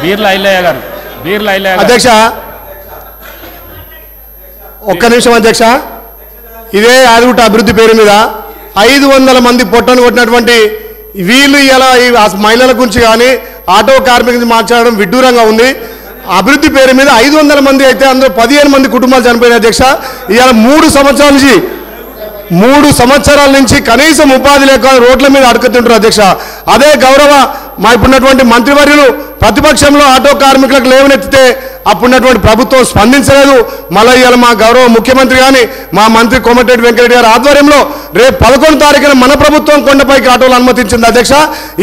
బీర్ల ఐలయ్య గారు అధ్యక్ష ఒక్క నిమిషం అధ్యక్ష. ఇదే యాదగుట్ట అభివృద్ధి పేరు మీద 500 మంది పొట్టను కొట్టినటువంటి వీళ్ళు ఇలా ఈ మహిళల గురించి కానీ ఆటో కార్మికుల గురించి మాట్లాడడం విడ్డూరంగా ఉంది. అభివృద్ధి పేరు మీద 500 మంది అయితే అందులో 15 మంది కుటుంబాలు చనిపోయిన అధ్యక్ష. ఇవాళ 3 సంవత్సరాల నుంచి కనీసం ఉపాధి లేక రోడ్ల మీద అడుగుతుంటారు అధ్యక్ష. అదే గౌరవ మా ఇప్పుడున్నటువంటి మంత్రివర్యులు ప్రతిపక్షంలో ఆటో కార్మికులకు లేవనెత్తితే అప్పుడున్నటువంటి ప్రభుత్వం స్పందించలేదు. మళ్ళీ ఇవాళ మా గౌరవ ముఖ్యమంత్రి కానీ మా మంత్రి కోమటిరెడ్డి వెంకటరెడ్డి గారి ఆధ్వర్యంలో రేపు 11 తారీఖున మన ప్రభుత్వం కొండపైకి ఆటోలు అనుమతించింది అధ్యక్ష.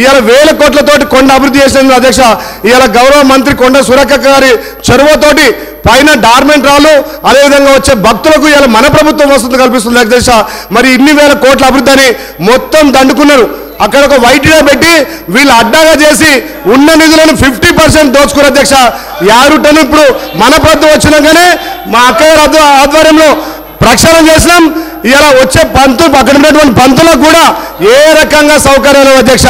ఇవాళ 1000 కోట్లతోటి కొండ అభివృద్ధి చేసింది అధ్యక్ష. ఇవాళ గౌరవ మంత్రి కొండ సురేఖ గారి చొరవతోటి పైన డార్మెంట్ రాళ్ళు అదేవిధంగా వచ్చే భక్తులకు ఇవాళ మన ప్రభుత్వం వసతి కల్పిస్తుంది అధ్యక్ష. మరి ఇన్ని 1000 కోట్ల అభివృద్ధి అని మొత్తం దండుకున్నారు. అక్కడ ఒక వైట్గా పెట్టి వీళ్ళు అడ్డాగా చేసి ఉన్న నిధులను 50% దోచుకున్నారు అధ్యక్ష. యారుటను ఇప్పుడు మన ప్రభుత్వం వచ్చినాకనే మా అక్కయ్య ఆధ్వర్యంలో ప్రక్షాళన చేసినాం. ఇలా వచ్చే అక్కడ ఉన్నటువంటి పంతులకు కూడా ఏ రకంగా సౌకర్యాలు అధ్యక్ష.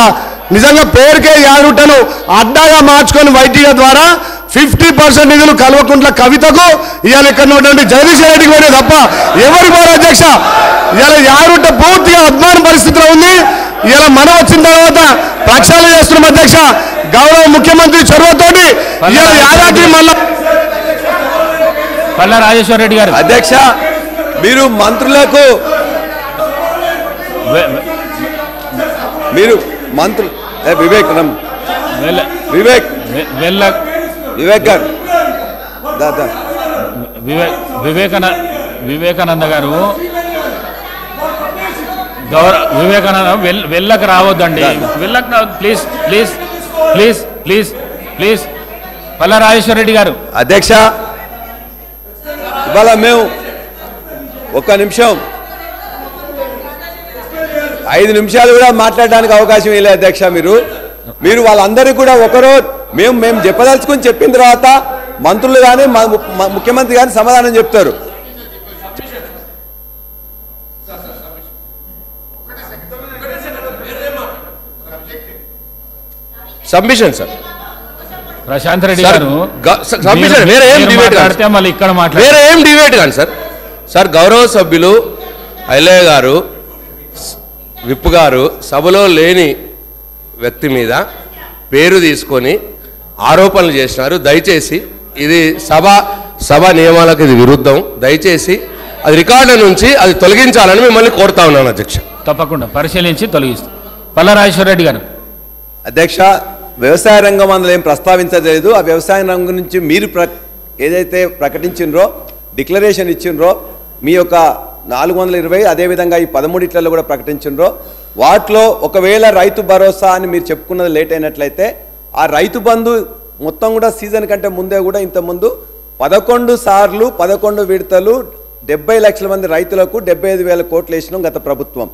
నిజంగా పేరుకే యారుటను అడ్డాగా మార్చుకొని వైటీగా ద్వారా 50% నిధులు కల్వకుంట్ల కవితకు ఇవాళ ఇక్కడ ఉన్నటువంటి జగదీష్ రెడ్డికి పోయినా తప్ప ఎవరు పోరు అధ్యక్ష. ఇవాళ యారుట పూర్తిగా అద్మాన పరిస్థితిలో ఉంది. ఇలా మనం వచ్చిన తర్వాత ప్రక్షాళన చేస్తున్నాం అధ్యక్ష. గౌరవ ముఖ్యమంత్రి చొరవతోటి యాదాద్రి మళ్ళా పల్లా రాజేశ్వర రెడ్డి గారు అధ్యక్ష మీరు మంత్రులకు మీరు మంత్రులు వివేకానంద గారు వివేకానంద వెళ్ళకు రావద్దండి. వెళ్ళకు please please please please please Palla Rajeshwara Reddy గారు. అధ్యక్ష ఇవాళ మేము ఒక్క నిమిషం 5 నిమిషాలు కూడా మాట్లాడడానికి అవకాశం ఇవ్వలేదు అధ్యక్ష. మీరు వాళ్ళందరికీ కూడా ఒకరో మేము చెప్పదలుచుకుని చెప్పిన తర్వాత మంత్రులు కానీ ముఖ్యమంత్రి కానీ సమాధానం చెప్తారు. సబ్మిషన్ సార్ ప్రశాంత్ రెడ్డి గారు సబ్మిషన్ వేరే ఏం డిబేట్ కానీ సార్ గౌరవ సభ్యులు ఐలయ్య గారు విప్ గారు సభలో లేని వ్యక్తి మీద పేరు తీసుకొని ఆరోపణలు చేసినారు. దయచేసి ఇది సభ నియమాలకు ఇది విరుద్ధం. దయచేసి అది రికార్డు నుంచి అది తొలగించాలని మిమ్మల్ని కోరుతా ఉన్నాను అధ్యక్ష. తప్పకుండా పరిశీలించి తొలగిస్తాం. పల్లా రాజేశ్వర రెడ్డి గారు. అధ్యక్ష వ్యవసాయ రంగం అందులో ఏం ప్రస్తావించలేదు. ఆ వ్యవసాయ రంగం నుంచి మీరు ఏదైతే ప్రకటించినరో డిక్లరేషన్ ఇచ్చినరో మీ యొక్క 420 అదేవిధంగా ఈ 13 కూడా ప్రకటించినరో వాటిలో ఒకవేళ రైతు భరోసా అని మీరు చెప్పుకున్నది లేట్ అయినట్లయితే ఆ రైతు బంధు మొత్తం కూడా సీజన్ కంటే ముందే కూడా ఇంతకుముందు 11 సార్లు 11 విడతలు 70 లక్షల మంది రైతులకు 75,000 కోట్లు వేసినాం గత ప్రభుత్వం.